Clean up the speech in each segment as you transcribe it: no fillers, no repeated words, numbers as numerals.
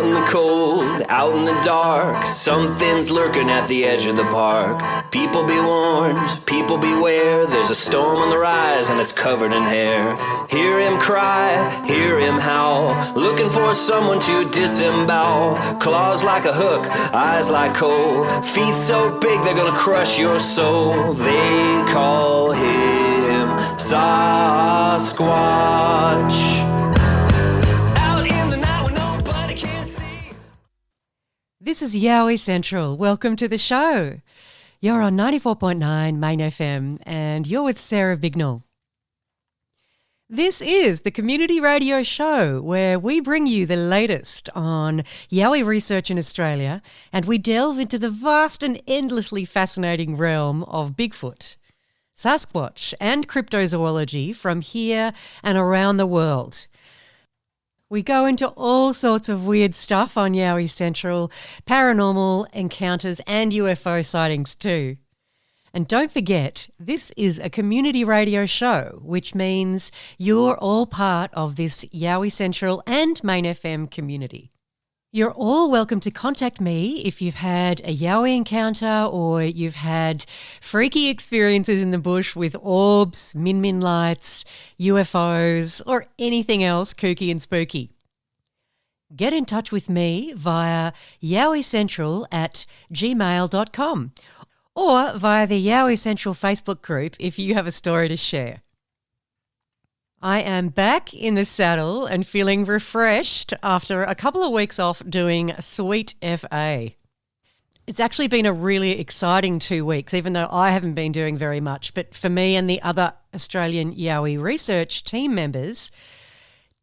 Out in the cold, out in the dark, something's lurking at the edge of the park. People be warned, people beware, there's a storm on the rise and it's covered in hair. Hear him cry, hear him howl, looking for someone to disembowel. Claws like a hook, eyes like coal, feet so big they're gonna crush your soul. They call him Sasquatch. This is Yowie Central. Welcome to the show. You're on 94.9 Main FM and you're with Sarah Bignell. This is the community radio show where we bring you the latest on Yowie research in Australia and we delve into the vast and endlessly fascinating realm of Bigfoot, Sasquatch and cryptozoology from here and around the world. We go into all sorts of weird stuff on Yowie Central, paranormal encounters and UFO sightings too. And don't forget, this is a community radio show, which means you're all part of this Yowie Central and Main FM community. You're all welcome to contact me if you've had a Yowie encounter or you've had freaky experiences in the bush with orbs, min-min lights, UFOs, or anything else kooky and spooky. Get in touch with me via yowiecentral@gmail.com or via the Yowie Central Facebook group if you have a story to share. I am back in the saddle and feeling refreshed after a couple of weeks off doing Sweet FA. It's actually been a really exciting 2 weeks, even though I haven't been doing very much. But for me and the other Australian Yowie research team members,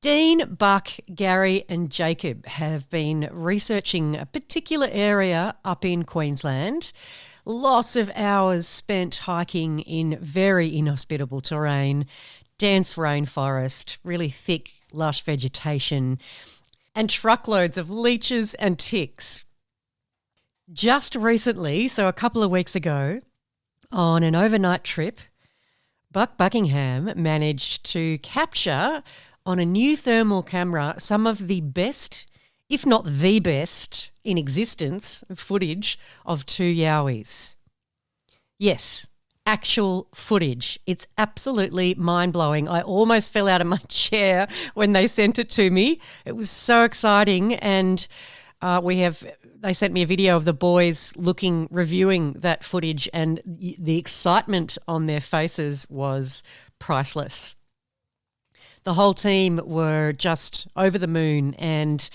Dean, Buck, Gary and Jacob have been researching a particular area up in Queensland. Lots of hours spent hiking in very inhospitable terrain, dense rainforest, really thick, lush vegetation, and truckloads of leeches and ticks. Just recently, so a couple of weeks ago, on an overnight trip, Buck Buckingham managed to capture on a new thermal camera some of the best, if not the best, in existence footage of two yowies. Yes, actual footage. It's absolutely mind-blowing. I almost fell out of my chair when they sent it to me. It was so exciting, and they sent me a video of the boys reviewing that footage, and the excitement on their faces was priceless. The whole team were just over the moon, and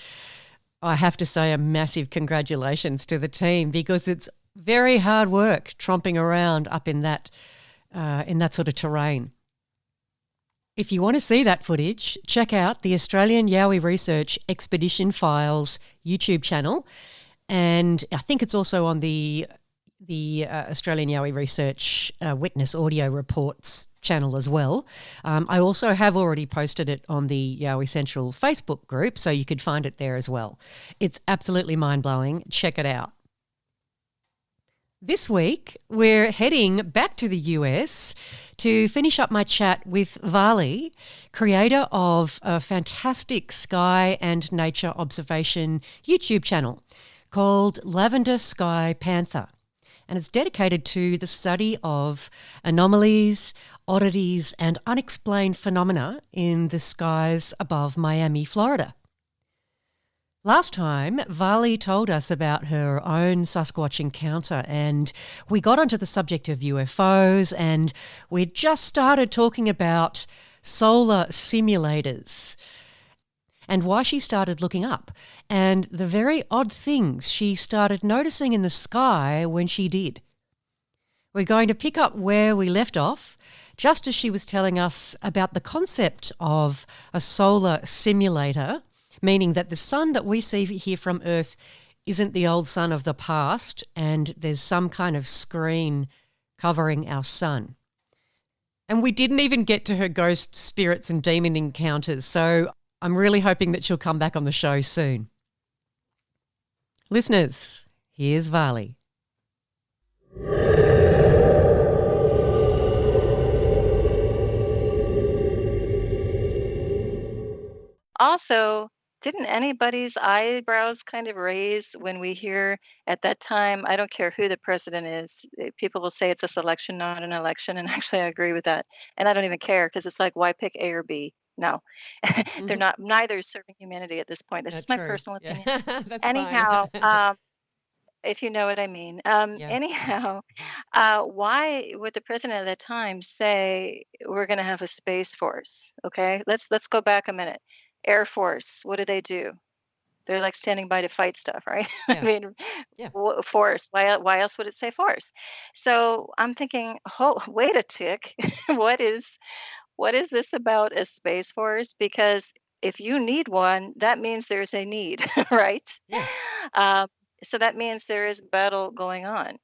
I have to say a massive congratulations to the team because it's very hard work tromping around up in that sort of terrain. If you want to see that footage, check out the Australian Yowie Research Expedition Files YouTube channel, and I think it's also on the Australian Yowie Research Witness Audio Reports channel as well. I also have already posted it on the Yowie Central Facebook group, so you could find it there as well. It's absolutely mind-blowing. Check it out. This week, we're heading back to the US to finish up my chat with Varleigh, creator of a fantastic sky and nature observation YouTube channel called Lavender Sky Panther. And it's dedicated to the study of anomalies, oddities, and unexplained phenomena in the skies above Miami, Florida. Last time, Varleigh told us about her own Sasquatch encounter, and we got onto the subject of UFOs, and we'd just started talking about solar simulators and why she started looking up, and the very odd things she started noticing in the sky when she did. We're going to pick up where we left off, just as she was telling us about the concept of a solar simulator, meaning that the sun that we see here from Earth isn't the old sun of the past, and there's some kind of screen covering our sun. And we didn't even get to her ghost, spirits and demon encounters, so I'm really hoping that she'll come back on the show soon. Listeners, here's Varleigh. Also, didn't anybody's eyebrows kind of raise when we hear at that time, I don't care who the president is, people will say it's a selection, not an election. And actually, I agree with that. And I don't even care because it's like, why pick A or B? No, they're Mhm. not, neither is serving humanity at this point. That's just my True. personal Yeah. opinion. That's fine. Anyhow, if you know what I mean. Yeah. Anyhow, why would the president at that time say we're going to have a space force? Okay, let's go back a minute. Air Force, what do? They're like standing by to fight stuff, right? I Yeah. mean, Yeah. force. Why else would it say force? So I'm thinking, oh, wait a tick. what is what is this about a space force? Because if you need one, that means there's a need, right? Yeah. Um, so that means there is battle going on.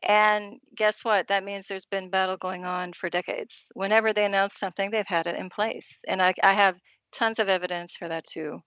And guess what? That means there's been battle going on for decades. Whenever they announce something, they've had it in place. And I have tons of evidence for that too.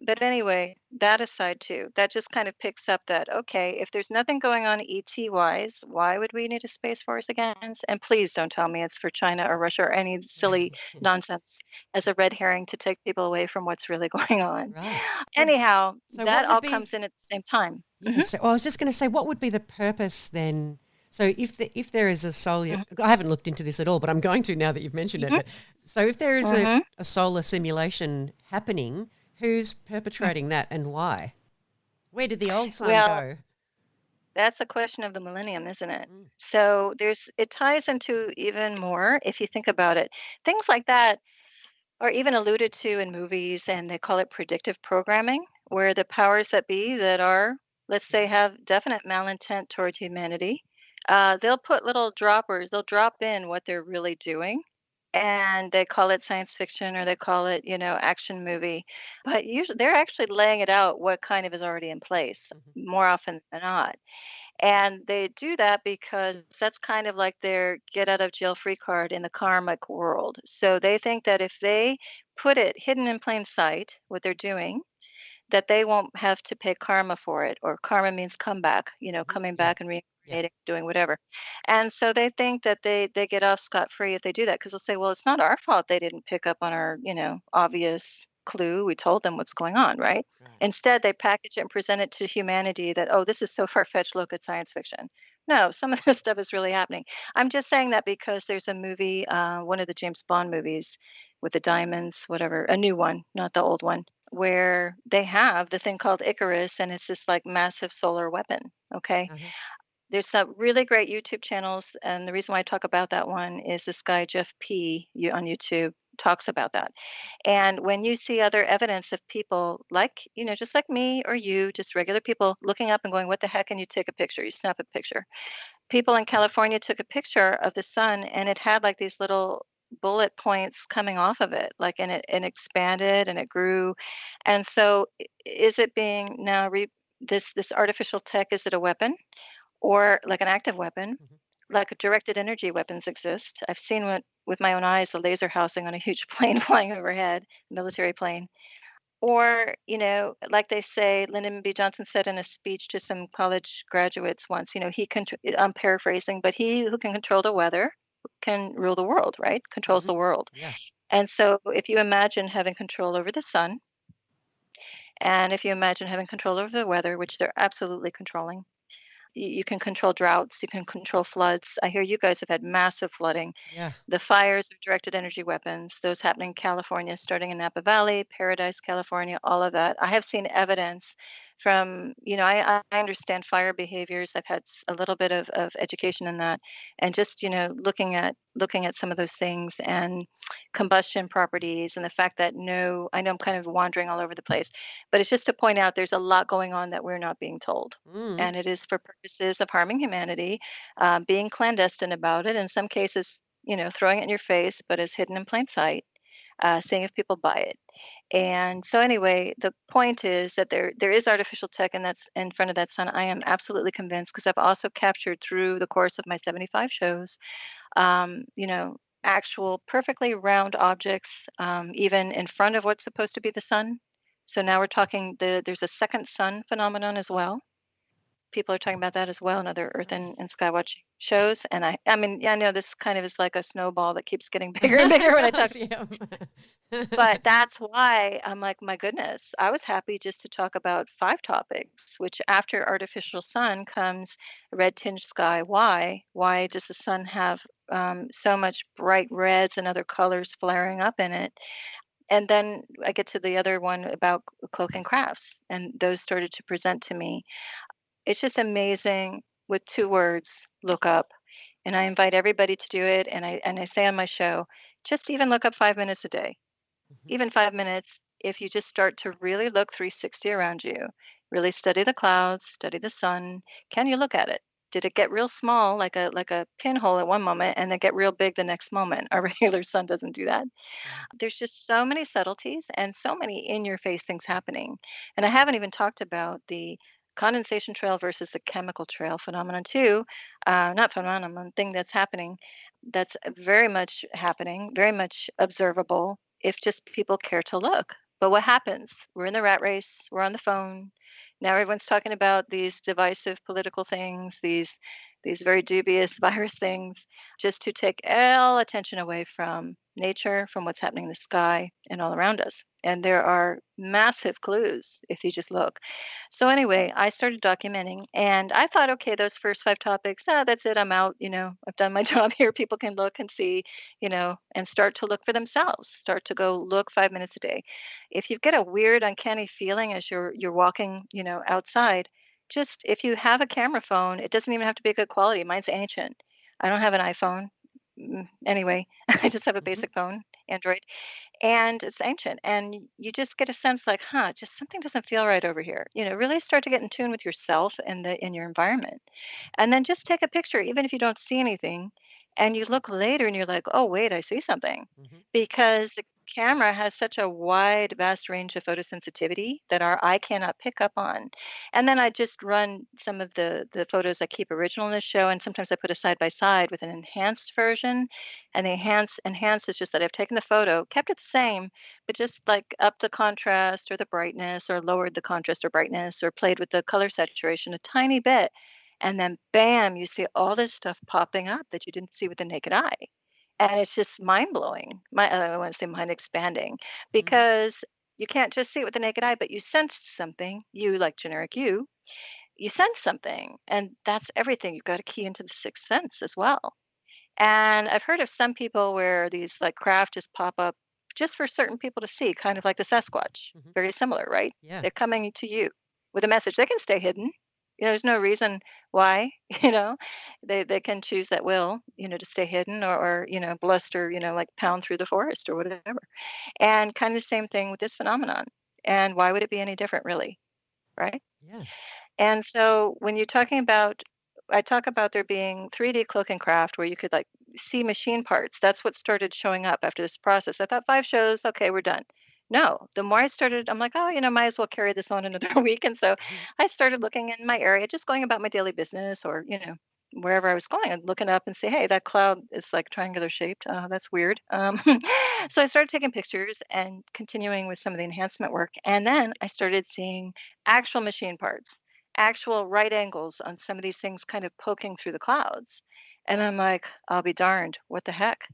But anyway, that aside too, that just kind of picks up that, okay, if there's nothing going on ET wise, why would we need a space force again? And please don't tell me it's for China or Russia or any silly nonsense as a red herring to take people away from what's really going on. Right. So, Anyhow, so what that would all be? comes in at the same time. Yes. So I was just going to say, what would be the purpose then? So if there is a solar, Mhm, I haven't looked into this at all, but I'm going to now that you've mentioned it. mhm, But so if there is mhm, a solar simulation happening, who's mhm. perpetrating that and why? Where did the old sun Well, go? that's a question of the millennium, isn't it? Mm. So it ties into even more if you think about it. Things like that are even alluded to in movies, and they call it predictive programming, where the powers that be that are, let's say, have definite malintent toward humanity, they'll put little droppers, they'll drop in what they're really doing. And they call it science fiction or they call it, action movie. But usually they're actually laying it out what kind of is already in place Mhm. more often than not. And they do that because that's kind of like their get out of jail free card in the karmic world. So they think that if they put it hidden in plain sight, what they're doing, that they won't have to pay karma for it, or karma means comeback, Mhm. coming Yeah. back and Yeah. reincarnating, doing whatever. And so they think that they get off scot free if they do that because they'll say, well, it's not our fault they didn't pick up on our, obvious clue. We told them what's going on, right? Right. Instead, they package it and present it to humanity that, oh, this is so far fetched. Look at science fiction. No, some of this stuff is really happening. I'm just saying that because there's a movie, one of the James Bond movies with the diamonds, whatever, a new one, not the old one, where they have the thing called Icarus, and it's this like massive solar weapon. Okay. Uh-huh. There's some really great YouTube channels. And the reason why I talk about that one is this guy, Jeff P. On YouTube talks about that. And when you see other evidence of people like, just like me or you, just regular people looking up and going, what the heck? And you take a picture, you snap a picture. People in California took a picture of the sun and it had like these little bullet points coming off of it, like, and expanded and it grew. And so is it being now this artificial tech, is it a weapon or like an active weapon? Mhm. Like directed energy weapons exist. I've seen what with my own eyes, the laser housing on a huge plane flying overhead, military plane. Or, like they say, Lyndon B. Johnson said in a speech to some college graduates once, I'm paraphrasing, but he who can control the weather can rule the world, right? Controls the Mhm. world. Yeah. And so if you imagine having control over the sun, and if you imagine having control over the weather, which they're absolutely controlling, you can control droughts, you can control floods. I hear you guys have had massive flooding. Yeah. The fires are directed energy weapons, those happening in California, starting in Napa Valley, Paradise, California, all of that. I have seen evidence from, I understand fire behaviors. I've had a little bit of education in that. And just, looking at some of those things and combustion properties and the fact that no, I know I'm kind of wandering all over the place, but it's just to point out there's a lot going on that we're not being told. Mm. And it is for purposes of harming humanity, being clandestine about it. In some cases, throwing it in your face, but it's hidden in plain sight, seeing if people buy it. And so anyway, the point is that there is artificial tech and that's in front of that sun. I am absolutely convinced because I've also captured through the course of my 75 shows, actual perfectly round objects, even in front of what's supposed to be the sun. So now we're talking there's a second sun phenomenon as well. people are talking about that as well in other Earth Right. and sky watching shows. And I mean, yeah, I know this kind of is like a snowball that keeps getting bigger and bigger It when I talk. does, yeah. But that's why I'm like, my goodness, I was happy just to talk about 5 topics, which after artificial sun comes red tinged sky. Why? Why does the sun have so much bright reds and other colors flaring up in it? And then I get to the other one about cloak and crafts, and those started to present to me. It's just amazing with 2 words, look up. And I invite everybody to do it. And I say on my show, just even look up 5 minutes a day, Mhm. even 5 minutes. If you just start to really look 360 around you, really study the clouds, study the sun. Can you look at it? Did it get real small, like a pinhole at one moment, and then get real big the next moment? Our regular sun doesn't do that. Right. There's just so many subtleties and so many in your face things happening. And I haven't even talked about the condensation trail versus the chemical trail phenomenon too. Not phenomenon, thing that's happening, that's very much happening, very much observable if just people care to look. But what happens? We're in the rat race, we're on the phone. Now everyone's talking about these divisive political things, these very dubious virus things, just to take all attention away from nature, from what's happening in the sky and all around us. And there are massive clues if you just look. So anyway, I started documenting and I thought, okay, those first 5 topics, that's it. I'm out. I've done my job here. People can look and see, and start to look for themselves. Start to go look 5 minutes a day. If you get a weird, uncanny feeling as you're walking, outside, just if you have a camera phone, it doesn't even have to be good quality. Mine's ancient. I don't have an iPhone. Anyway, I just have a Mhm. basic phone, Android, and it's ancient. And you just get a sense like, just something doesn't feel right over here. Really start to get in tune with yourself and in your environment. And then just take a picture, even if you don't see anything. And you look later and you're like, oh, wait, I see something. Mhm. Because the camera has such a wide, vast range of photosensitivity that our eye cannot pick up on. And then I just run some of the photos I keep original in the show, and sometimes I put a side by side with an enhanced version. And the enhanced is just that I've taken the photo, kept it the same, but just like upped the contrast or the brightness or lowered the contrast or brightness or played with the color saturation a tiny bit. And then bam, you see all this stuff popping up that you didn't see with the naked eye. And it's just mind blowing. I want to say mind expanding Mhm. because you can't just see it with the naked eye, but you sensed something. You, like generic you sense something. And that's everything. You've got to key into the sixth sense as well. And I've heard of some people where these like craft just pop up just for certain people to see, kind of like the Sasquatch. Mhm. Very similar, right? Yeah. They're coming to you with a message. They can stay hidden. There's no reason why, they can choose that will, to stay hidden or bluster, like pound through the forest or whatever. And kind of the same thing with this phenomenon. And why would it be any different, really? Right? Yeah. And so when you're talking about, I talk about there being 3D cloak and craft where you could like see machine parts. That's what started showing up after this process. I thought 5 shows, okay, we're done. No, the more I started, I'm like, oh, might as well carry this on another week. And so Mhm. I started looking in my area, just going about my daily business or, wherever I was going and looking up and say, hey, that cloud is like triangular shaped. That's weird. So I started taking pictures and continuing with some of the enhancement work. And then I started seeing actual machine parts, actual right angles on some of these things kind of poking through the clouds. And I'm like, I'll be darned, what the heck?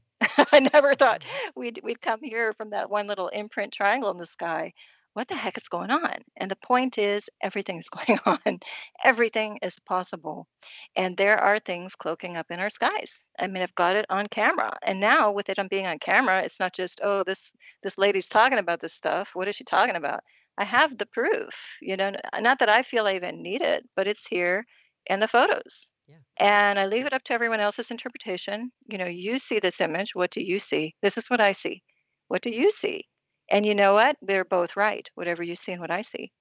I never thought Mhm. we'd come here from that one little imprint triangle in the sky. What the heck is going on? And the point is, everything is going on. Everything is possible. And there are things cloaking up in our skies. I mean, I've got it on camera. And now with it on being on camera, it's not just, oh, this lady's talking about this stuff. What is she talking about? I have the proof, not that I feel I even need it, but it's here in the photos. Yeah. And I leave it up to everyone else's interpretation. You see this image. What do you see? This is what I see. What do you see? And you know what? They're both right, whatever you see and what I see,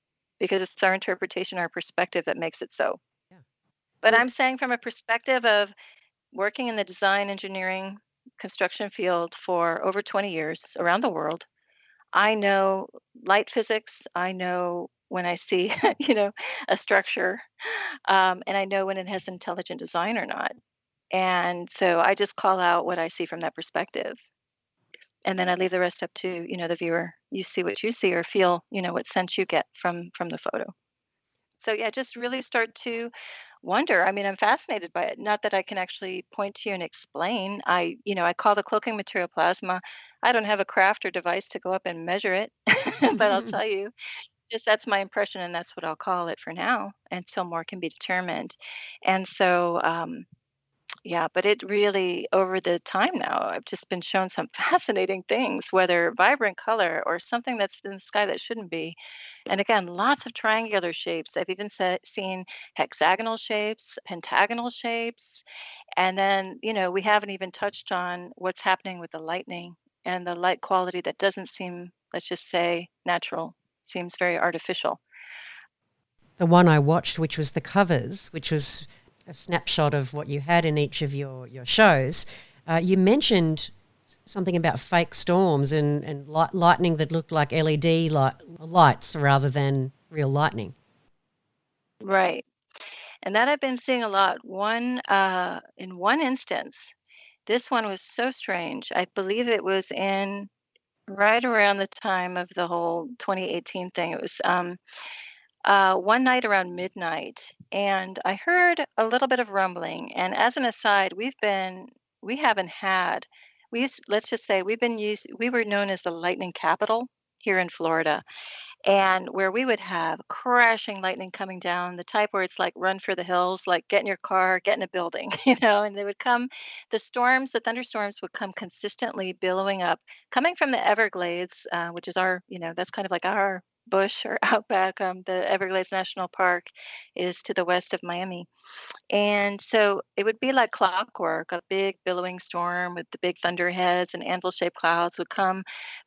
because it's our interpretation, our perspective that makes it so. Yeah. But Well, I'm saying from a perspective of working in the design, engineering, construction field for over 20 years around the world, I know light physics. I know when I see, a structure, and I know when it has intelligent design or not. And so I just call out what I see from that perspective. And then I leave the rest up to, the viewer. You see what you see or feel, what sense you get from the photo. So yeah, just really start to wonder. I mean, I'm fascinated by it. Not that I can actually point to you and explain. I call the cloaking material plasma. I don't have a craft or device to go up and measure it, but I'll tell you, just that's my impression, and that's what I'll call it for now until more can be determined. And so, yeah, but it really, over the time now, I've just been shown some fascinating things, whether vibrant color or something that's in the sky that shouldn't be. And again, lots of triangular shapes. I've even seen hexagonal shapes, pentagonal shapes. And then, we haven't even touched on what's happening with the lightning and the light quality that doesn't seem, let's just say, natural, seems very artificial. The one I watched, which was the covers, which was a snapshot of what you had in each of your shows, you mentioned something about fake storms and lightning that looked like LED lights rather than real lightning. Right. And that I've been seeing a lot. In one instance, this one was so strange. I believe it was in right around the time of the whole 2018 thing. It was one night around midnight, and I heard a little bit of rumbling. And as an aside, we haven't had, let's just say we were known as the lightning capital here in Florida, and where we would have crashing lightning coming down, the type where it's like run for the hills, like get in your car, get in a building, and they would come, the thunderstorms would come consistently billowing up, coming from the Everglades, which is that's kind of like our bush or outback. The Everglades National Park is to the west of Miami. And so it would be like clockwork. A big billowing storm with the big thunderheads and anvil-shaped clouds would come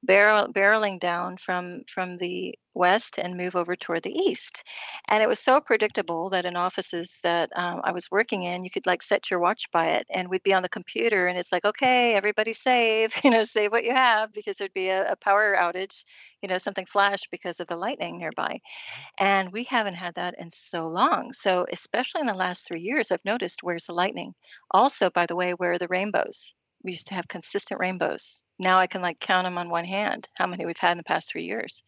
barreling down from the west and move over toward the east. And it was so predictable that in offices that I was working in, you could like set your watch by it, and we'd be on the computer, and it's like, okay, everybody save, save what you have, because there'd be a power outage, something flash because of the lightning nearby. And we haven't had that in so long. So, especially in the last 3 years, I've noticed where's the lightning. Also, by the way, where are the rainbows? We used to have consistent rainbows. Now I can like count them on one hand, how many we've had in the past 3 years.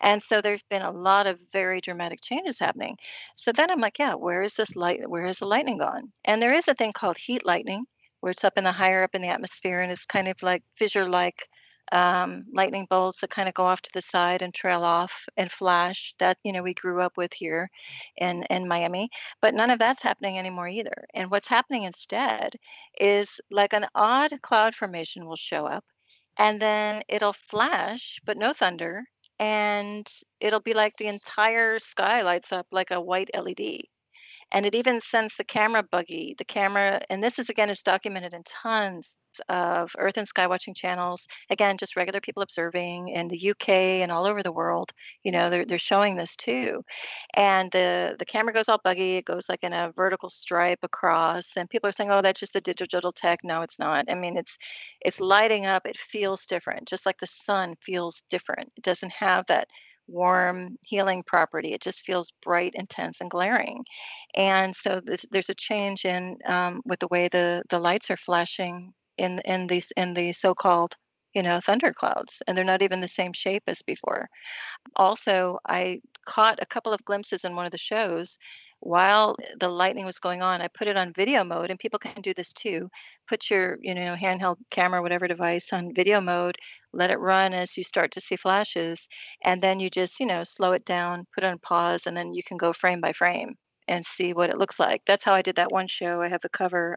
And so there's been a lot of very dramatic changes happening. So then I'm like, yeah, where is this light? Where has the lightning gone? And there is a thing called heat lightning, where it's higher up in the atmosphere, and it's kind of like fissure-like lightning bolts that kind of go off to the side and trail off and flash. That we grew up with here in Miami, but none of that's happening anymore either. And what's happening instead is like an odd cloud formation will show up, and then it'll flash, but no thunder, and it'll be like the entire sky lights up like a white LED. And it even sends the camera, and this is again is documented in tons of Earth and Sky watching channels. Again, just regular people observing in the UK and all over the world. They're showing this too. And the camera goes all buggy. It goes like in a vertical stripe across, and people are saying, "Oh, that's just the digital tech." No, it's not. I mean, it's lighting up. It feels different, just like the sun feels different. It doesn't have that warm healing property. It just feels bright, intense, and glaring. And so there's a change in with the way the lights are flashing in the so-called thunderclouds, and they're not even the same shape as before. Also, I caught a couple of glimpses in one of the shows while the lightning was going on. I put it on video mode, and people can do this too. Put your, handheld camera, whatever device, on video mode, let it run as you start to see flashes, and then you just, slow it down, put it on pause, and then you can go frame by frame and see what it looks like. That's how I did that one show. I have the cover.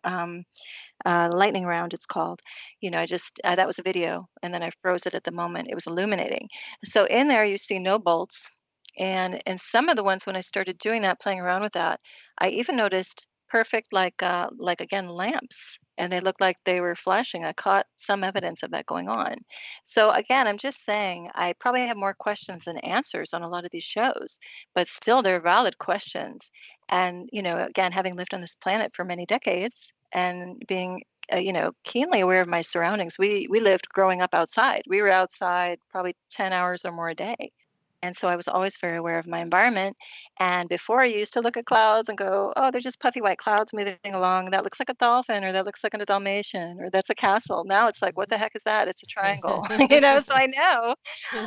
Lightning round it's called. I just that was a video, and then I froze it at the moment. It was illuminating. So in there you see no bolts, and in some of the ones when I started doing that, playing around with that, I even noticed perfect like again lamps, and they looked like they were flashing. I caught some evidence of that going on. So again, I'm just saying I probably have more questions than answers on a lot of these shows, but still they're valid questions. And again, having lived on this planet for many decades and being keenly aware of my surroundings, we lived growing up outside. We were outside probably 10 hours or more a day, And so I was always very aware of my environment. And before I used to look at clouds and go, oh, they're just puffy white clouds moving along. That looks like a dolphin, or that looks like a Dalmatian, or that's a castle. Now it's like, what the heck is that? It's a triangle. So I know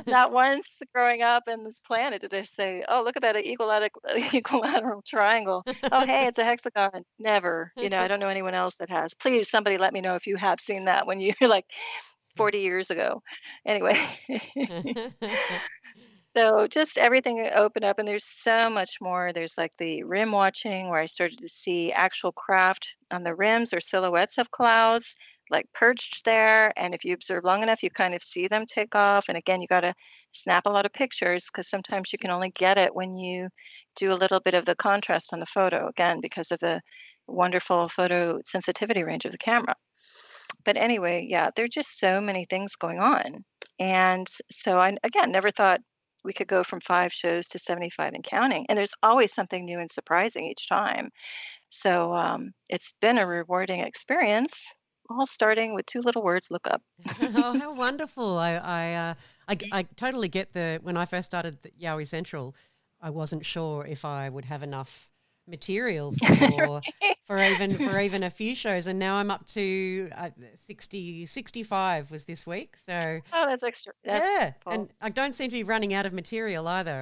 not once growing up in this planet did I say, oh, look at that equilateral triangle. Oh, hey, it's a hexagon. Never. I don't know anyone else that has. Please, somebody let me know if you have seen that when you're like 40 years ago. Anyway. So just everything opened up, and there's so much more. There's like the rim watching, where I started to see actual craft on the rims or silhouettes of clouds, like perched there. And if you observe long enough, you kind of see them take off. And again, you got to snap a lot of pictures, because sometimes you can only get it when you do a little bit of the contrast on the photo, again, because of the wonderful photo sensitivity range of the camera. But anyway, yeah, there are just so many things going on. And so I, again, never thought we could go from 5 shows to 75 and counting. And there's always something new and surprising each time. So it's been a rewarding experience, all starting with 2 little words: look up. Oh, how wonderful! I totally get when I first started Yowie Central, I wasn't sure if I would have enough material for even a few shows, and now I'm up to 65 was this week. So Oh, that's extra. That's yeah, full. and I don't seem to be running out of material either.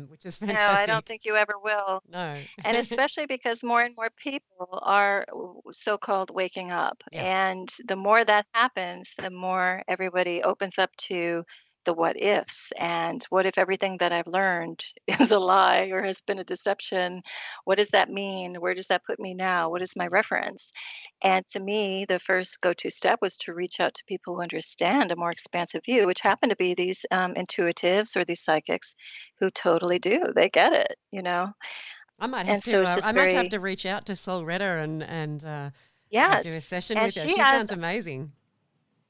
Which is No, fantastic. I don't think you ever will. No, And especially because more and more people are so-called waking up. Yeah. And the more that happens, the more everybody opens up to the what ifs. And what if everything that I've learned is a lie or has been a deception? What does that mean? Where does that put me now? What is my reference? And to me, the first go-to step was to reach out to people who understand a more expansive view, which happen to be these intuitives or these psychics who totally do. They get it. I might have And so it's to. just I might have very, to reach out to Sol Redder and do a yes. session And with her. she She has, sounds amazing.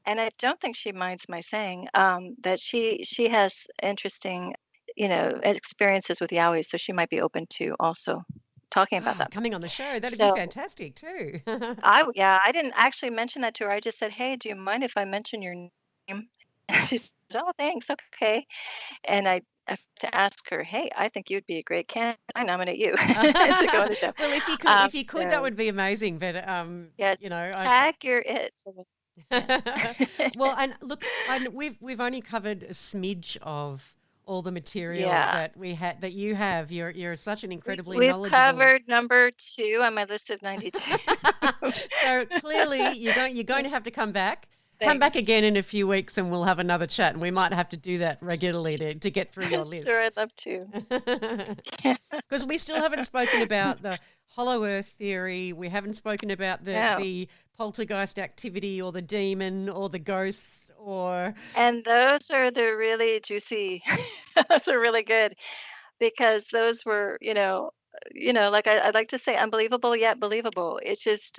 and I don't think she minds my saying that she has interesting, experiences with Yowie, so she might be open to also talking about Oh, that. coming on the show, that'd be So fantastic too. I didn't actually mention that to her. I just said, "Hey, do you mind if I mention your name?" And she said, "Oh, thanks. Okay." And I have to ask her, "Hey, I think you'd be a great candidate. I nominate you to go on the show." Well, if you could, that So would be amazing. But yeah, I tag your it. Yeah. well, and look, we've only covered a smidge of all the material Yeah. that that you have. You're such an incredibly We've knowledgeable. covered number 2 on my list of 92. So clearly, you're going to have to come back. Come back Thanks. again in a few weeks, and we'll have another chat. And we might have to do that regularly to get through your list. Sure, I'd love to. Because we still haven't spoken about the hollow earth theory. We haven't spoken about No. the poltergeist activity or the demon or the ghosts or And those are the really juicy, those are really good, because those were, like I like to say, unbelievable yet believable. It's just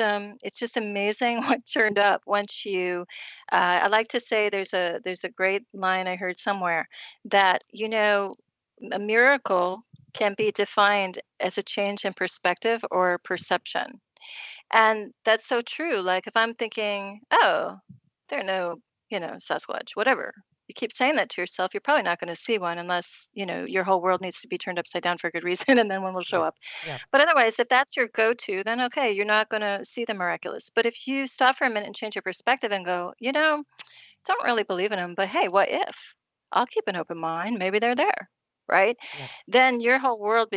amazing what turned up once you. I like to say there's a great line I heard somewhere that a miracle can be defined as a change in perspective or perception, and that's so true. Like if I'm thinking, oh, there are no, Sasquatch, whatever. You keep saying that to yourself, you're probably not going to see one unless, your whole world needs to be turned upside down for a good reason, and then one will show yeah, up. yeah, But otherwise, if that's your go-to, then okay, you're not going to see the miraculous. But if you stop for a minute and change your perspective and go, don't really believe in them, but hey, what if? I'll keep an open mind. Maybe they're there, right? yeah. Then your whole world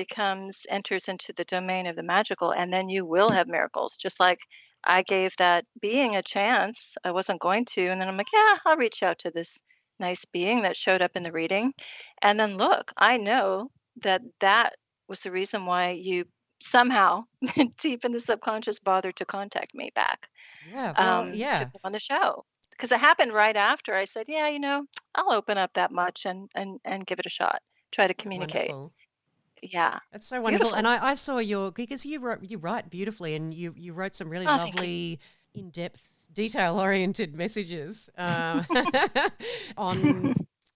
enters into the domain of the magical, and then you will have miracles. Just like I gave that being a chance. I wasn't going to, and then I'm like, yeah, I'll reach out to this nice being that showed up in the reading. And then look, I know that was the reason why you somehow deep in the subconscious bothered to contact me back Yeah, well, to yeah, come on the show, because it happened right after I said, yeah, I'll open up that much and give it a shot, try to that's communicate. wonderful. Yeah, That's so wonderful. And beautiful. I saw because you write beautifully, and you wrote some really Oh, thank you. lovely, in-depth, detail-oriented messages on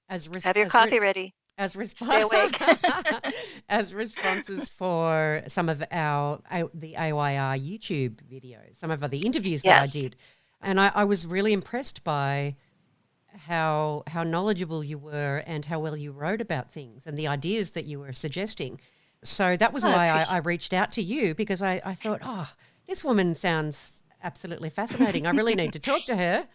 as Have your coffee ready. as Stay awake. as responses for some of the AYR YouTube videos, some of the interviews that I Yes. did, and I was really impressed by how knowledgeable you were and how well you wrote about things and the ideas that you were suggesting. So that was why I reached out to you, because I thought, this woman sounds absolutely fascinating. I really need to talk to her.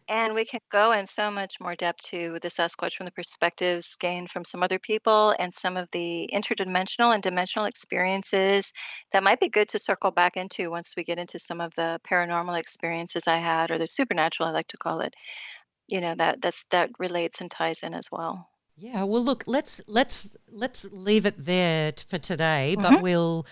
And we can go in so much more depth to the Sasquatch from the perspectives gained from some other people and some of the interdimensional and dimensional experiences that might be good to circle back into once we get into some of the paranormal experiences I had, or the supernatural, I like to call it. That relates and ties in as well. Yeah, well, look, let's leave it there for today, Mm-hmm. but we'll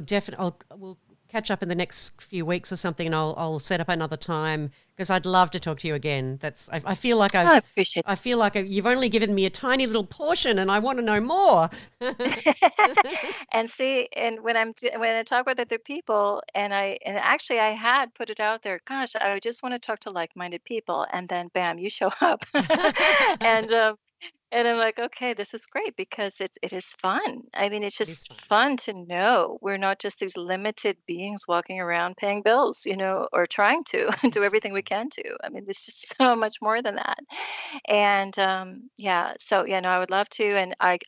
definitely we'll catch up in the next few weeks or something, and I'll set up another time, because I'd love to talk to you again. I feel like I appreciate I feel like you've only given me a tiny little portion, and I want to know more. And see, and when I talk with other people, and actually I had put it out there, gosh, I just want to talk to like-minded people, and then bam, you show up. And I'm like, okay, this is great, because it is fun. I mean, it's It is just fun. fun to know we're not just these limited beings walking around paying bills, or trying to do everything we can to. I mean, it's just so much more than that. And yeah, so yeah, no, I would love to, and I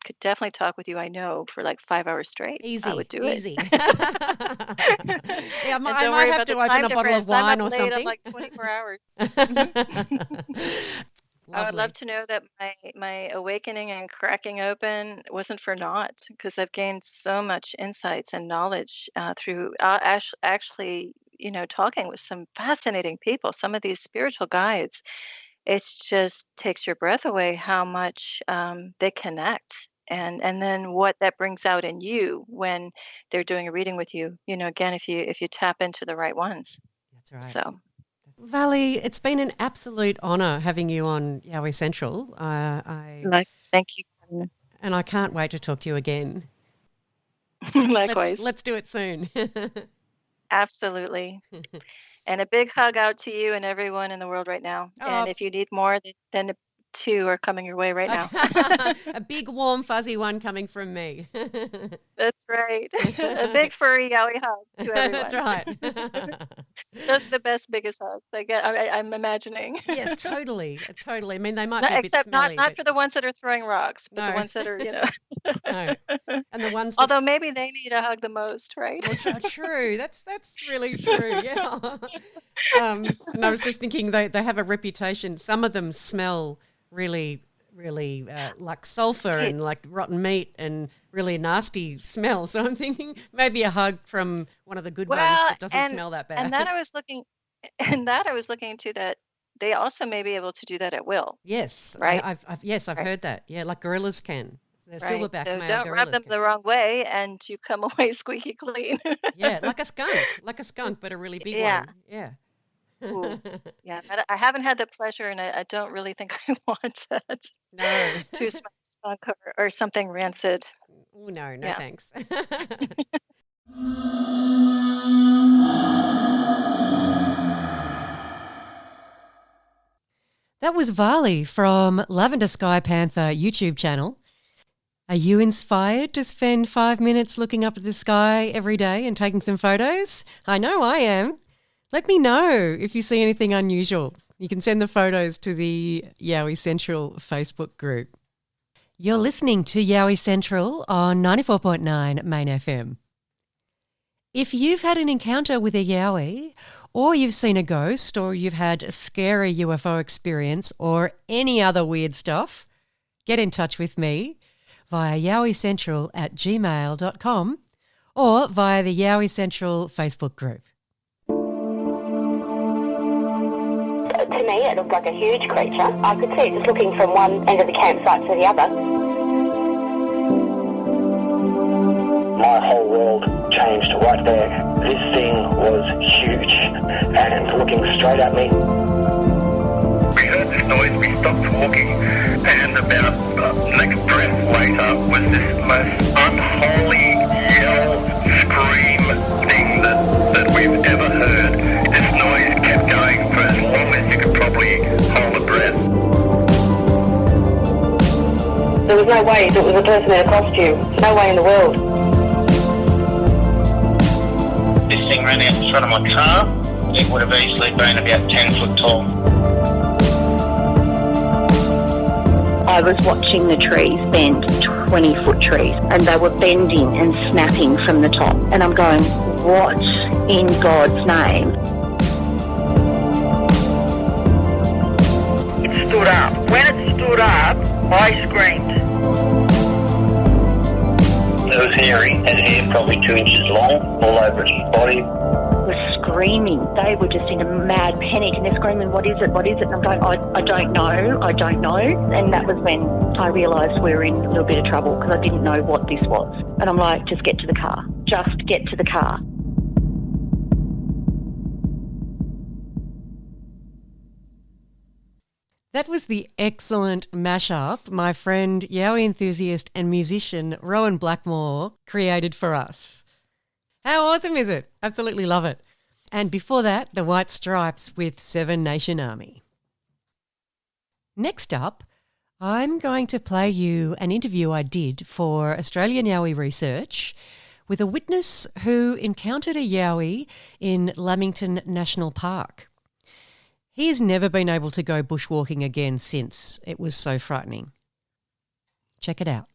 could definitely talk with you. I know, for like 5 hours straight. I Easy, would do it. easy. Yeah, And I don't might worry have about to the open time a bottle of difference. I'm wine up or late. I'm something. like 24 hours. Mhm. I would Lovely. love to know that my awakening and cracking open wasn't for naught, because I've gained so much insights and knowledge through actually, talking with some fascinating people. Some of these spiritual guides, it just takes your breath away how much they connect. And then what that brings out in you when they're doing a reading with you. Again, if you tap into the right ones. That's right. So. Varleigh, it's been an absolute honour having you on Yowie Central. Thank you. And I can't wait to talk to you again. Likewise. Let's do it soon. Absolutely. And a big hug out to you and everyone in the world right now. And Oh, if you need more, then 2 are coming your way right now. a big, warm, fuzzy one coming from me. That's right. A big furry yowie hug to everyone. That's right. Those are the best, biggest hugs I'm imagining. Yes, totally. I mean, they might be a bit Except not smelly, not but for the ones that are throwing rocks, but the no, ones that are, no. And the ones that, Although maybe they need a hug the most, right? well, true. That's really true. Yeah. And I was just thinking they have a reputation. Some of them smell really, really like sulfur and like rotten meat and really nasty smell. So I'm thinking maybe a hug from one of the good ones Well, that doesn't smell that bad. and that I was looking into, that they also may be able to do that at will, Yes, right? I've Right. heard that. Yeah, like gorillas can. The Right. silverback So male don't rub gorillas them can. the wrong way, and you come away squeaky clean. Yeah, like a skunk, but a really big Yeah. one. Yeah. Ooh. Yeah. But I haven't had the pleasure, and I don't really think I want that. No. To smell skunk or something rancid. Oh, no, Yeah. thanks. That was Varleigh from Lavender Sky Panther YouTube channel. Are you inspired to spend 5 minutes looking up at the sky every day and taking some photos? I know I am. Let me know if you see anything unusual. You can send the photos to the Yowie Central Facebook group. You're listening to Yowie Central on 94.9 Main FM. If you've had an encounter with a Yowie, or you've seen a ghost, or you've had a scary UFO experience, or any other weird stuff, get in touch with me via yowiecentral@gmail.com or via the Yowie Central Facebook group. To me, it looked like a huge creature. I could see it just looking from one end of the campsite to the other. My whole world changed right there. This thing was huge and looking straight at me. We heard this noise, we stopped walking, and about the next breath later was this most unholy yell, scream thing that we've ever heard. This noise kept going for as long as you could probably hold a breath. There was no way that it was a person in a costume. No way in the world. This thing ran out in front of my car. It would have easily been about 10 foot tall. I was watching the trees bend, 20-foot trees, and they were bending and snapping from the top. And I'm going, what in God's name? It stood up. When it stood up, I screamed. It was hairy, had hair probably 2 inches long, all over its body. Were screaming. They were just in a mad panic, and they're screaming, what is it, what is it? And I'm going, I don't know. And that was when I realised we were in a little bit of trouble, because I didn't know what this was. And I'm like, just get to the car. Just get to the car. That was the excellent mashup my friend, Yowie enthusiast and musician Rowan Blackmore created for us. How awesome is it? Absolutely love it. And before that, the White Stripes with Seven Nation Army. Next up, I'm going to play you an interview I did for Australian Yowie Research with a witness who encountered a Yowie in Lamington National Park. He has never been able to go bushwalking again since. It was so frightening. Check it out.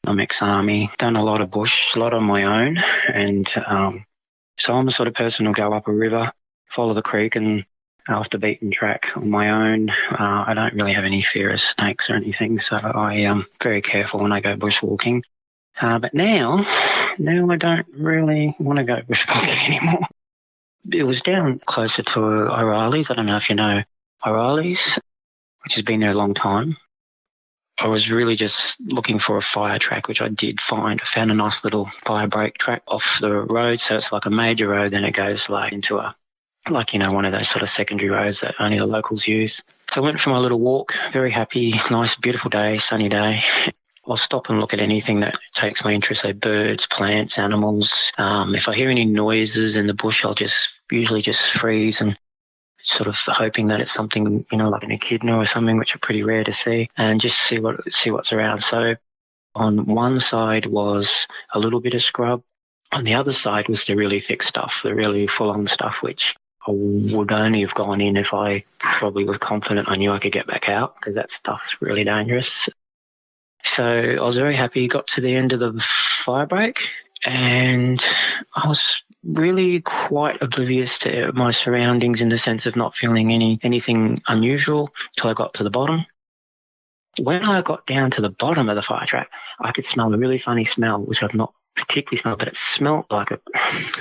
I'm ex-army, done a lot of bush, a lot on my own, and so I'm the sort of person who'll go up a river, follow the creek and off the beaten track on my own. I don't really have any fear of snakes or anything, so I am very careful when I go bushwalking. But now I don't really want to go bushwalking anymore. It was down closer to O'Reilly's. I don't know if you know O'Reilly's, which has been there a long time. I was really just looking for a fire track, which I did find. I found a nice little fire break track off the road, so it's like a major road, then it goes like into one of those sort of secondary roads that only the locals use. So I went for my little walk, very happy, nice, beautiful day, sunny day. I'll stop and look at anything that takes my interest, so birds, plants, animals. If I hear any noises in the bush, I'll usually just freeze and sort of hoping that it's something, like an echidna or something, which are pretty rare to see, and just see what's around. So on one side was a little bit of scrub. On the other side was the really thick stuff, the really full-on stuff, which I would only have gone in if I probably was confident I knew I could get back out, because that stuff's really dangerous. So I was very happy, got to the end of the fire break, and I was really quite oblivious to my surroundings in the sense of not feeling anything unusual till I got to the bottom. When I got down to the bottom of the fire track, I could smell a really funny smell, which I've not particularly smelled, but it smelled like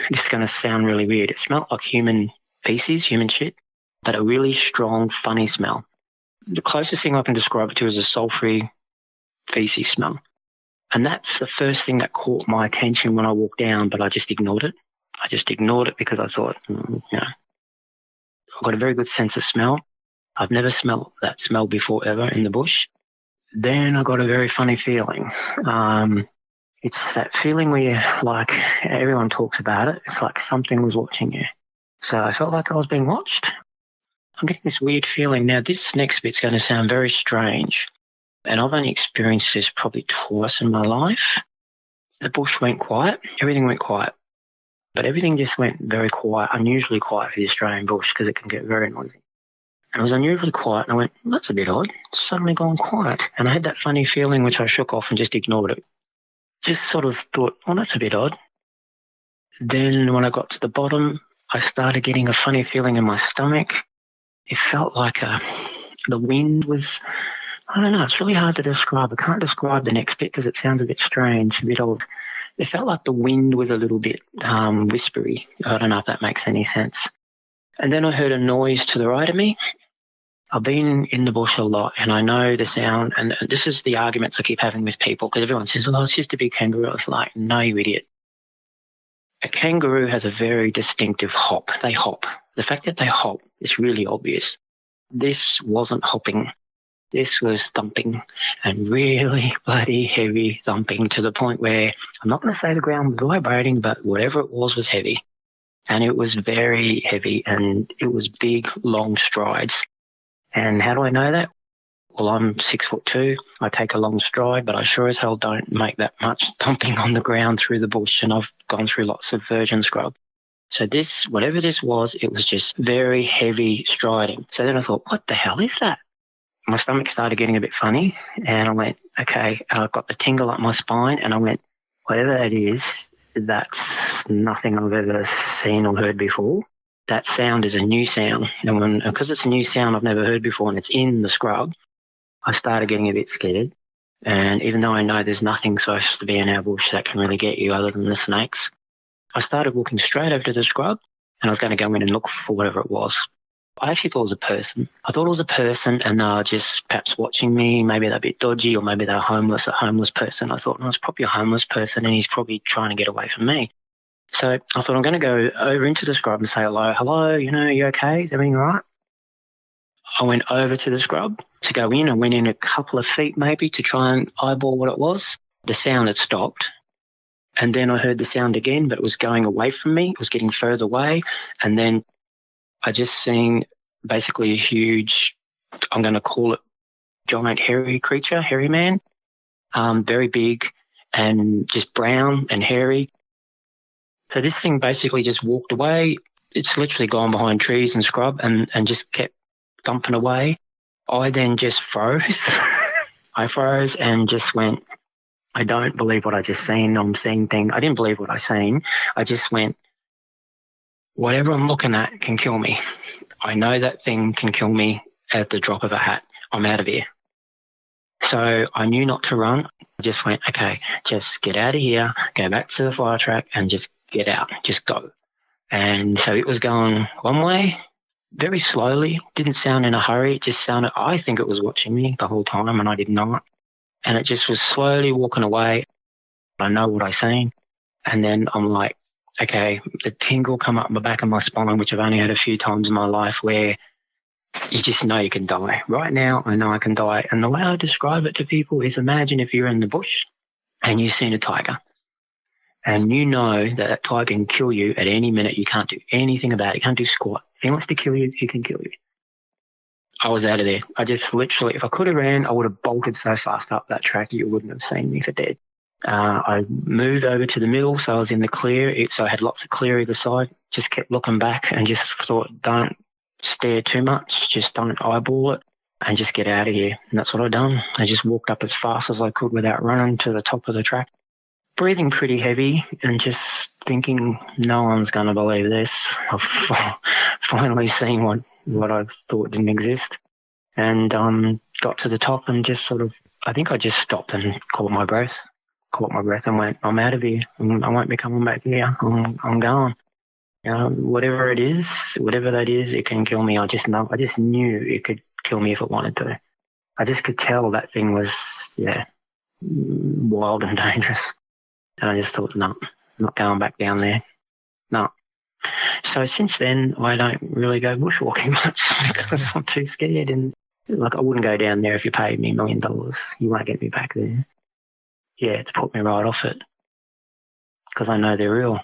this is going to sound really weird. It smelled like human feces, human shit, but a really strong, funny smell. The closest thing I can describe it to is a sulfury feces smell. And that's the first thing that caught my attention when I walked down, but I just ignored it. I just ignored it because I thought, I've got a very good sense of smell. I've never smelled that smell before ever in the bush. Then I got a very funny feeling. It's that feeling where like everyone talks about it. It's like something was watching you. So I felt like I was being watched. I'm getting this weird feeling. Now, this next bit's going to sound very strange, and I've only experienced this probably twice in my life. The bush went quiet. Everything went quiet. But everything just went very quiet, unusually quiet for the Australian bush because it can get very noisy. And it was unusually quiet, and I went, that's a bit odd. It's suddenly gone quiet. And I had that funny feeling which I shook off and just ignored it. Just sort of thought, that's a bit odd. Then when I got to the bottom, I started getting a funny feeling in my stomach. It felt like the wind was, I don't know, it's really hard to describe. I can't describe the next bit because it sounds a bit strange, a bit odd. It felt like the wind was a little bit whispery. I don't know if that makes any sense. And then I heard a noise to the right of me. I've been in the bush a lot and I know the sound, and this is the arguments I keep having with people because everyone says, it's just a big kangaroo. I was like, no, you idiot. A kangaroo has a very distinctive hop. They hop. The fact that they hop is really obvious. This wasn't hopping. This was thumping, and really bloody heavy thumping, to the point where I'm not going to say the ground was vibrating, but whatever it was heavy. And it was very heavy, and it was big, long strides. And how do I know that? well, I'm 6'2". I take a long stride, but I sure as hell don't make that much thumping on the ground through the bush, and I've gone through lots of virgin scrub. So this, whatever this was, it was just very heavy striding. So then I thought, what the hell is that? My stomach started getting a bit funny, and I went, okay, I got the tingle up my spine, and I went, whatever that is, that's nothing I've ever seen or heard before. That sound is a new sound. And because it's a new sound I've never heard before and it's in the scrub, I started getting a bit scared. And even though I know there's nothing supposed to be in our bush that can really get you other than the snakes, I started walking straight over to the scrub, and I was going to go in and look for whatever it was. I actually thought it was a person. I thought it was a person, and they were just perhaps watching me. Maybe they're a bit dodgy, or maybe they're a homeless person. I thought, no, it's probably a homeless person, and he's probably trying to get away from me. So I thought, I'm going to go over into the scrub and say hello, you okay? Is everything all right? I went over to the scrub to go in. I went in a couple of feet maybe to try and eyeball what it was. The sound had stopped. And then I heard the sound again, but it was going away from me. It was getting further away. And then I just seen basically a huge, I'm going to call it giant hairy creature, hairy man, very big and just brown and hairy. So this thing basically just walked away. It's literally gone behind trees and scrub and just kept thumping away. I then just froze. I froze and just went, I don't believe what I just seen. I'm seeing things. I didn't believe what I seen. I just went, whatever I'm looking at can kill me. I know that thing can kill me at the drop of a hat. I'm out of here. So I knew not to run. I just went, okay, just get out of here, go back to the fire track and just get out, just go. And so it was going one way, very slowly, didn't sound in a hurry. It just sounded, I think it was watching me the whole time and I did not. And it just was slowly walking away. I know what I seen. And then I'm like, okay, the tingle come up the back of my spine, which I've only had a few times in my life where you just know you can die. Right now, I know I can die. And the way I describe it to people is imagine if you're in the bush and you've seen a tiger and you know that tiger can kill you at any minute. You can't do anything about it. You can't do squat. If he wants to kill you, he can kill you. I was out of there. I just literally, if I could have ran, I would have bolted so fast up that track you wouldn't have seen me for dead. I moved over to the middle, so I was in the clear. So I had lots of clear either side. Just kept looking back and just thought, don't stare too much. Just don't eyeball it and just get out of here. And that's what I done. I just walked up as fast as I could without running to the top of the track, breathing pretty heavy and just thinking, no one's going to believe this. I've finally seen what I thought didn't exist. And got to the top and just sort of, I think I just stopped and caught my breath and went, I'm out of here. I won't be coming back here. I'm going. Whatever it is, whatever that is, it can kill me. I just knew it could kill me if it wanted to. I just could tell that thing was, wild and dangerous. And I just thought, no, not going back down there. No. So since then, I don't really go bushwalking much because I'm too scared. And I wouldn't go down there if you paid me $1 million. You won't get me back there. Yeah, it's put me right off it because I know they're real.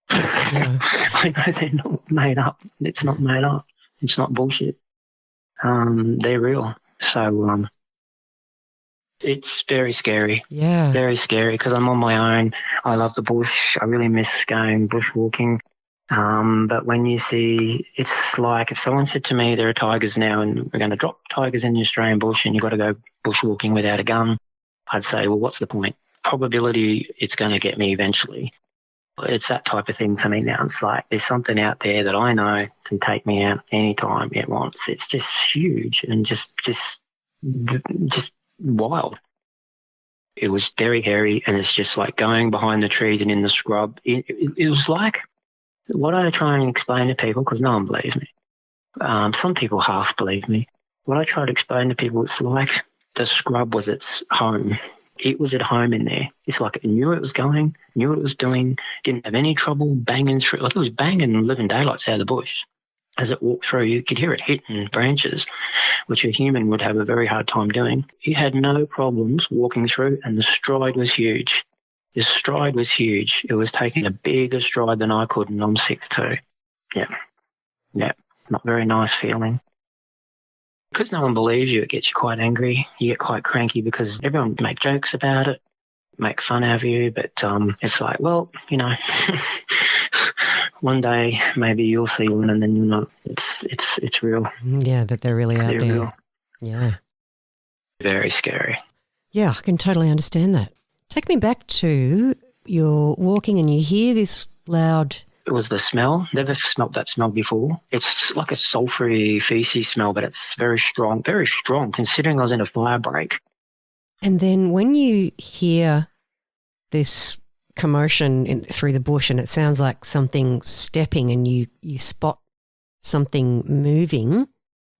Yeah. I know they're not made up. It's not made up. It's not bullshit. They're real. So it's very scary. Yeah. Very scary because I'm on my own. I love the bush. I really miss going bushwalking. But when you see, it's like if someone said to me there are tigers now and we're going to drop tigers in the Australian bush and you've got to go bushwalking without a gun, I'd say, well, what's the point? Probability it's going to get me eventually. It's that type of thing to me now. It's like there's something out there that I know can take me out anytime it wants. It's just huge and just wild. It was very hairy and it's just like going behind the trees and in the scrub. It was like what I try and explain to people, because no one believes me. Some people half believe me. What I try to explain to people, it's like the scrub was its home. It was at home in there. It's like it knew it was going, knew what it was doing, didn't have any trouble banging through. Like it was banging living daylights out of the bush. As it walked through, you could hear it hitting branches, which a human would have a very hard time doing. It had no problems walking through, and the stride was huge. The stride was huge. It was taking a bigger stride than I could, and I'm 6'2". Yeah. Not very nice feeling. Because no one believes you, it gets you quite angry. You get quite cranky because everyone make jokes about it, make fun of you, but it's like, well, one day maybe you'll see one and then you'll not. It's real. Yeah, that they're really out They're there. real. Yeah. Very scary. Yeah, I can totally understand that. Take me back to you're walking and you hear this loud... It was the smell. Never smelt that smell before. It's like a sulphury feces smell, but it's very strong considering I was in a fire break. And then when you hear this commotion through the bush and it sounds like something stepping and you spot something moving,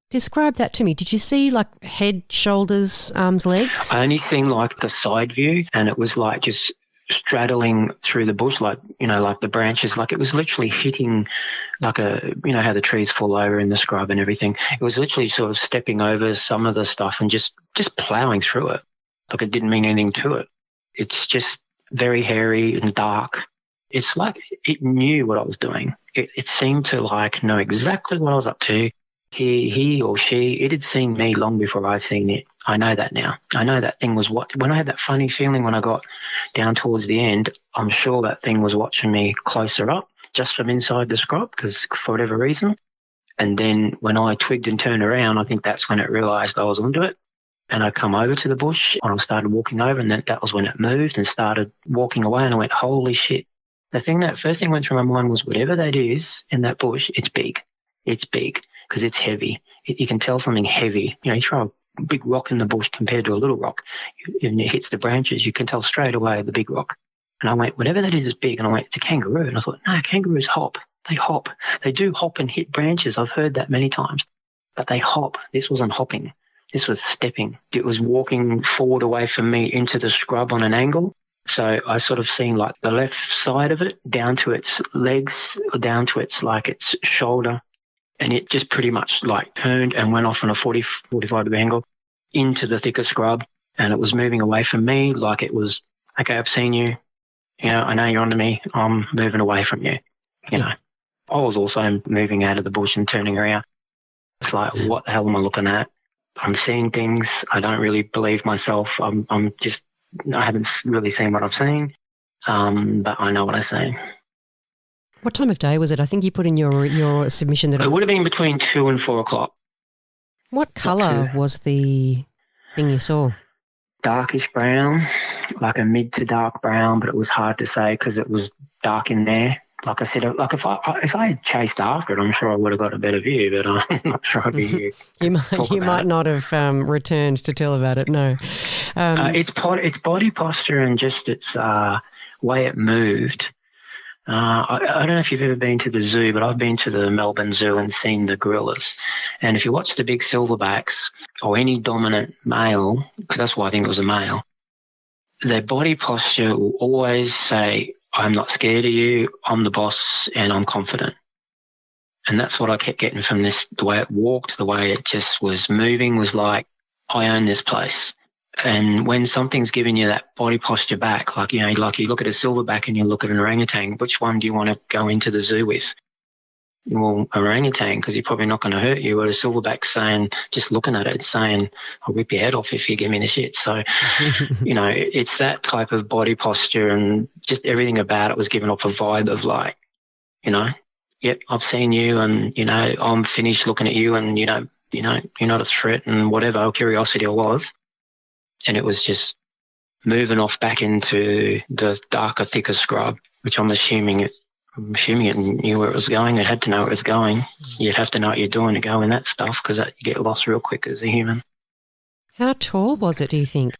describe that to me. Did you see like head, shoulders, arms, legs? I only seen like the side view, and it was like just straddling through the bush, like the branches, like it was literally hitting like how the trees fall over in the scrub and everything. It was literally sort of stepping over some of the stuff and just plowing through it. Like it didn't mean anything to it. It's just very hairy and dark. It's like it knew what I was doing. It seemed to like know exactly what I was up to. He or she, it had seen me long before I seen it. I know that now. I know that thing was when I had that funny feeling when I got down towards the end, I'm sure that thing was watching me closer up just from inside the scrub because for whatever reason. And then when I twigged and turned around, I think that's when it realised I was onto it. And I come over to the bush and I started walking over, and that was when it moved and started walking away, and I went, holy shit. First thing went through my mind was whatever that is in that bush, it's big. It's big because it's heavy. You can tell something heavy. You throw a big rock in the bush compared to a little rock, and it hits the branches, you can tell straight away the big rock. And I went, whatever that is big. And I went, it's a kangaroo. And I thought, no, kangaroos hop. They hop. They do hop and hit branches. I've heard that many times. But they hop. This wasn't hopping. This was stepping. It was walking forward away from me into the scrub on an angle. So I sort of seen like the left side of it down to its legs, or down to its shoulder. And it just pretty much like turned and went off on a 45 degree angle into the thicker scrub. And it was moving away from me like it was, okay, I've seen you. I know you're onto me. I'm moving away from you. I was also moving out of the bush and turning around. It's like, what the hell am I looking at? I'm seeing things. I don't really believe myself. I haven't really seen what I've seen, but I know what I see. What time of day was it? I think you put in your submission that it would have been between 2 and 4 o'clock. What colour was the thing you saw? Darkish brown, like a mid to dark brown, but it was hard to say because it was dark in there. Like I said, like if I had chased after it, I'm sure I would have got a better view, but I'm not sure I'd be here. You might not have returned to tell about it. No, its body posture and just its way it moved. I don't know if you've ever been to the zoo, but I've been to the Melbourne Zoo and seen the gorillas. And if you watch the big silverbacks or any dominant male, because that's why I think it was a male, their body posture will always say, I'm not scared of you, I'm the boss, and I'm confident. And that's what I kept getting from this. The way it walked, the way it just was moving was like, I own this place. And when something's giving you that body posture back, like you look at a silverback and you look at an orangutan, which one do you want to go into the zoo with? Well, orangutan, because you're probably not going to hurt you. Or a silverback's saying, just looking at it, it's saying, I'll rip your head off if you give me the shit. So, it's that type of body posture, and just everything about it was giving off a vibe of like, yep, I've seen you, and, I'm finished looking at you, and, you're not a threat, and whatever curiosity it was. And it was just moving off back into the darker, thicker scrub, which I'm assuming it knew where it was going. It had to know where it was going. You'd have to know what you're doing to go in that stuff, because you get lost real quick as a human. How tall was it, do you think?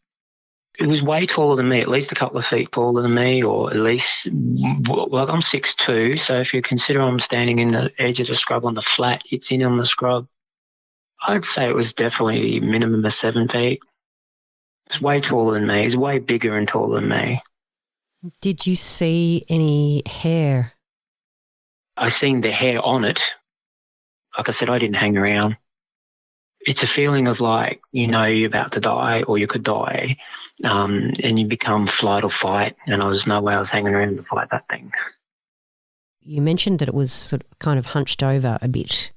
It was way taller than me, at least a couple of feet taller than me, or at least, well, I'm 6'2", so if you consider I'm standing in the edge of the scrub on the flat, it's in on the scrub, I'd say it was definitely minimum of 7 feet. It's way taller than me. It's way bigger and taller than me. Did you see any hair? I seen the hair on it. Like I said, I didn't hang around. It's a feeling of like, you're about to die or you could die, and you become flight or fight, and there was no way I was hanging around to fight that thing. You mentioned that it was sort of kind of hunched over a bit.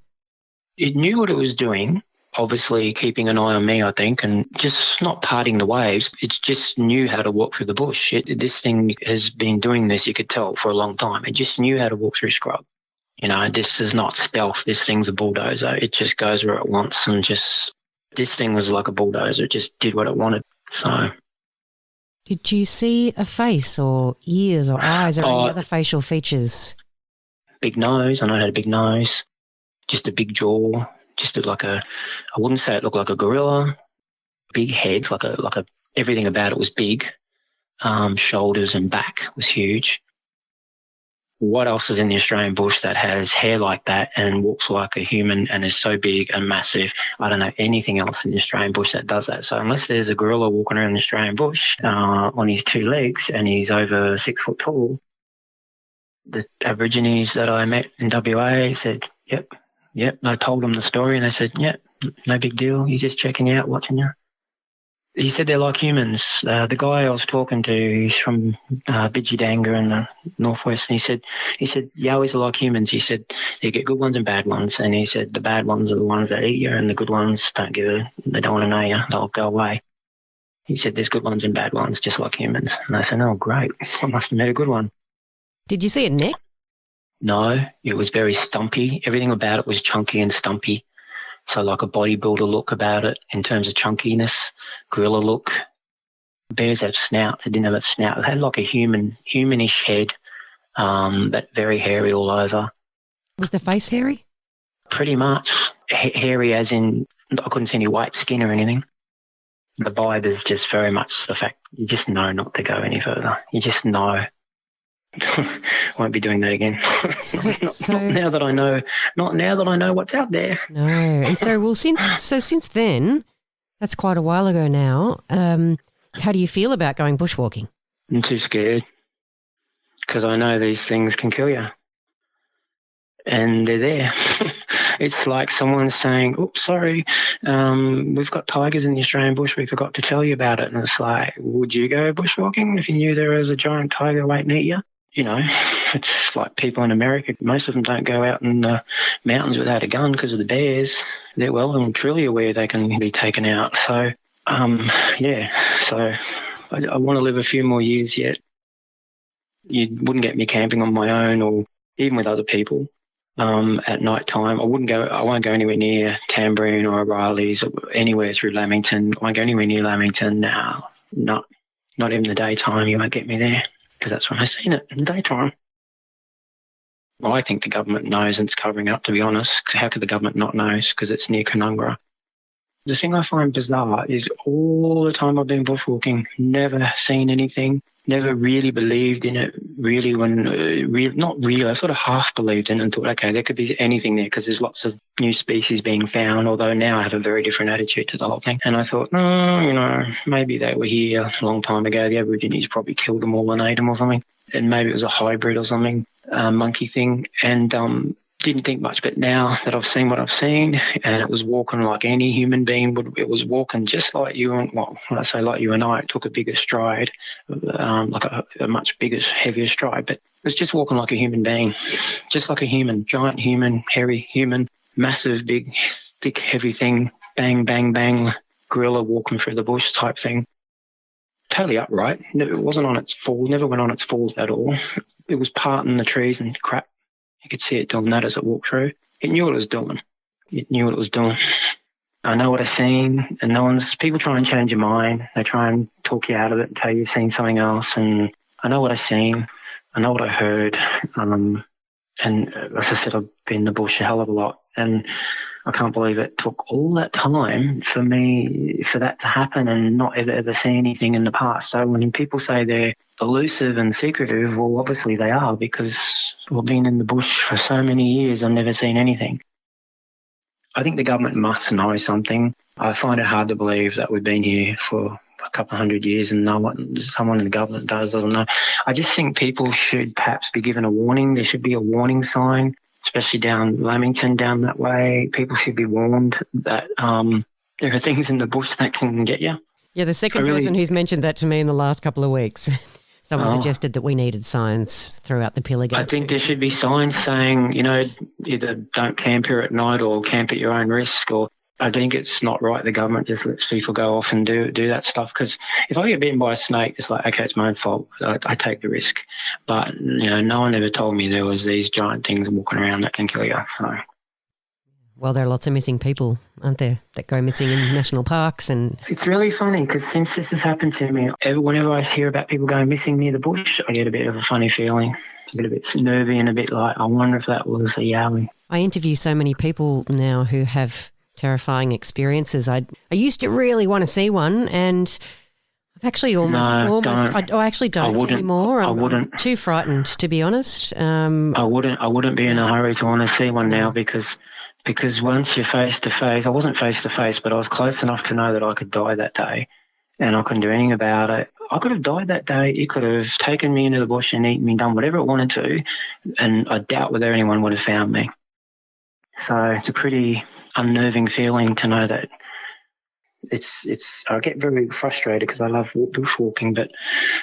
It knew what it was doing, obviously keeping an eye on me, I think, and just not parting the waves. It just knew how to walk through the bush. This thing has been doing this, you could tell, for a long time. It just knew how to walk through scrub. You know, this is not stealth. This thing's a bulldozer. It just goes where it wants and just, this thing was like a bulldozer. It just did what it wanted. So. Did you see a face or ears or eyes or any other facial features? Big nose. I know it had a big nose. Just a big jaw. Just like I wouldn't say it looked like a gorilla. Big head, like a everything about it was big. Shoulders and back was huge. What else is in the Australian bush that has hair like that and walks like a human and is so big and massive? I don't know anything else in the Australian bush that does that. So unless there's a gorilla walking around the Australian bush on his 2 legs and he's over 6 foot tall, the Aborigines that I met in WA said, yep. I told them the story and they said, yep, no big deal. He's just checking out, watching you. He said they're like humans. The guy I was talking to, he's from Bidgidanga in the northwest, and he said Yowies are like humans. He said you get good ones and bad ones, and he said the bad ones are the ones that eat you, and the good ones they don't want to know you. They'll go away. He said there's good ones and bad ones, just like humans. And I said, oh great, I must have met a good one. Did you see a neck? No, it was very stumpy. Everything about it was chunky and stumpy. So like a bodybuilder look about it in terms of chunkiness, gorilla look. Bears have snouts. It didn't have a snout. It had like a humanish head, but very hairy all over. Was the face hairy? Pretty much. Hairy as in I couldn't see any white skin or anything. The vibe is just very much the fact you just know not to go any further. You just know. Won't be doing that again. Not now that I know. Not now that I know what's out there. No, and so since then, that's quite a while ago now. How do you feel about going bushwalking? I'm too scared because I know these things can kill you, and they're there. It's like someone saying, "Oops, sorry, we've got tigers in the Australian bush. We forgot to tell you about it." And it's like, would you go bushwalking if you knew there was a giant tiger waiting to eat you? You know, it's like people in America, most of them don't go out in the mountains without a gun because of the bears. They're well and truly aware they can be taken out. So, so I want to live a few more years yet. You wouldn't get me camping on my own or even with other people at night time. I won't go anywhere near Tamborine or Varleigh's or anywhere through Lamington. I won't go anywhere near Lamington now. Not even the daytime. You won't get me there. Because that's when I seen it in the daytime. Well, I think the government knows and it's covering up, to be honest. How could the government not know? Because it's near Canungra. The thing I find bizarre is all the time I've been bushwalking, never seen anything, never really believed in it, really I sort of half believed in it and thought, okay, there could be anything there because there's lots of new species being found, although now I have a very different attitude to the whole thing. And I thought, no, maybe they were here a long time ago. The Aborigines probably killed them all and ate them or something. And maybe it was a hybrid or something, monkey thing. And didn't think much, but now that I've seen what I've seen, and it was walking like any human being would, it was walking just like you and, well, when I say like you and I, it took a bigger stride, like a much bigger, heavier stride, but it was just walking like a human being, just like a human, giant human, hairy human, massive, big, thick, heavy thing, bang, bang, bang, gorilla walking through the bush type thing. Totally upright. It wasn't on its falls, never went on its falls at all. It was parting the trees and crap. You could see it doing that as it walked through. It knew what it was doing. I know what I've seen, and people try and change your mind. They try and talk you out of it and tell you you've seen something else. And I know what I've seen. I know what I heard. And as I said, I've been in the bush a hell of a lot. And I can't believe it took all that time for that to happen and not ever see anything in the past. So when people say they're elusive and secretive, well, obviously they are, because we've been in the bush for so many years and never seen anything. I think the government must know something. I find it hard to believe that we've been here for a couple of 100 years and someone in the government doesn't know. I just think people should perhaps be given a warning. There should be a warning sign, especially down Lamington, down that way. People should be warned that there are things in the bush that can get you. Yeah, the second person who's mentioned that to me in the last couple of weeks. Someone suggested that we needed signs throughout the Pilliga. I think there should be signs saying, either don't camp here at night or camp at your own risk, or I think it's not right. The government just lets people go off and do that stuff. Because if I get bitten by a snake, it's like, okay, it's my own fault. I take the risk. But, no one ever told me there was these giant things walking around that can kill you. So. Well, there are lots of missing people, aren't there, that go missing in national parks and... It's really funny because since this has happened to me, whenever I hear about people going missing near the bush, I get a bit of a funny feeling. I get a bit nervy and a bit like, I wonder if that was a Yowie. I interview so many people now who have terrifying experiences. I used to really want to see one, and I've actually I actually don't anymore. I'm too frightened, to be honest. I wouldn't be in a hurry to want to see one now because once you're face to face, I wasn't face to face, but I was close enough to know that I could die that day, and I couldn't do anything about it. I could have died that day. It could have taken me into the bush and eaten me, done whatever it wanted to, and I doubt whether anyone would have found me. So it's a pretty unnerving feeling to know that I get very frustrated because I love bushwalking, but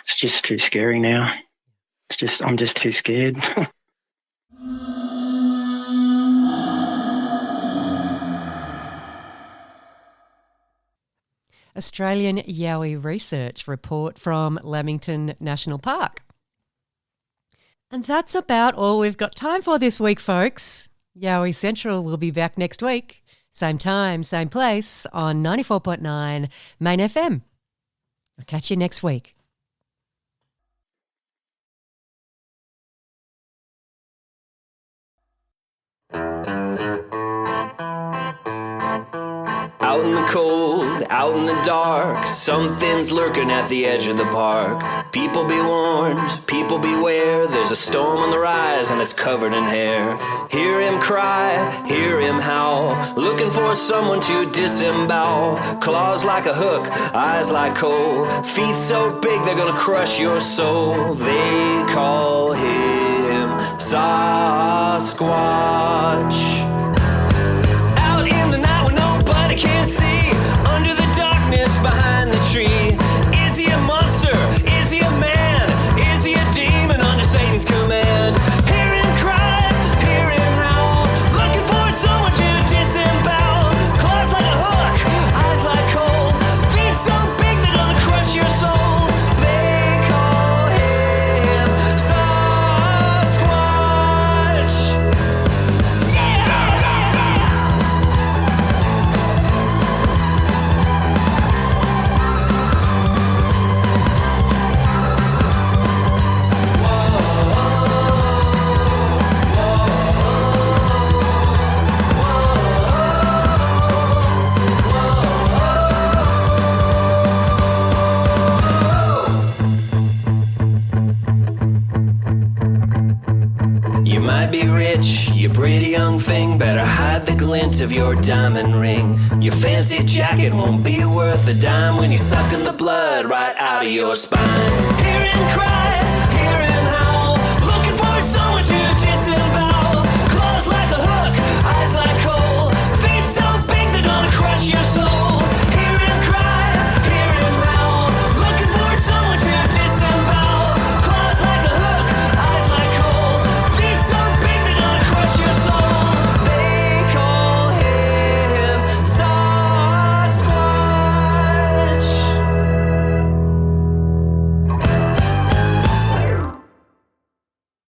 it's just too scary now. I'm just too scared. Australian Yowie research report from Lamington National Park. And that's about all we've got time for this week, folks. Yowie Central will be back next week. Same time, same place on 94.9 Main FM. I'll catch you next week. Out in the cold, out in the dark, something's lurking at the edge of the park. People be warned, people beware, there's a storm on the rise and it's covered in hair. Hear him cry, hear him howl, looking for someone to disembowel. Claws like a hook, eyes like coal, feet so big they're gonna crush your soul. They call him Sasquatch. Can't see under the darkness behind the tree. Is he a monster? Is he a man? Is he a demon under Satan's command? Hear him cry, hear him howl, looking for someone to disembowel. Claws like a hook, eyes like coal, feet so big they're gonna crush your soul. They call him Sasquatch. Yeah! You might be rich, you pretty young thing, better hide the glint of your diamond ring. Your fancy jacket won't be worth a dime when you're sucking the blood right out of your spine. Hear him cry.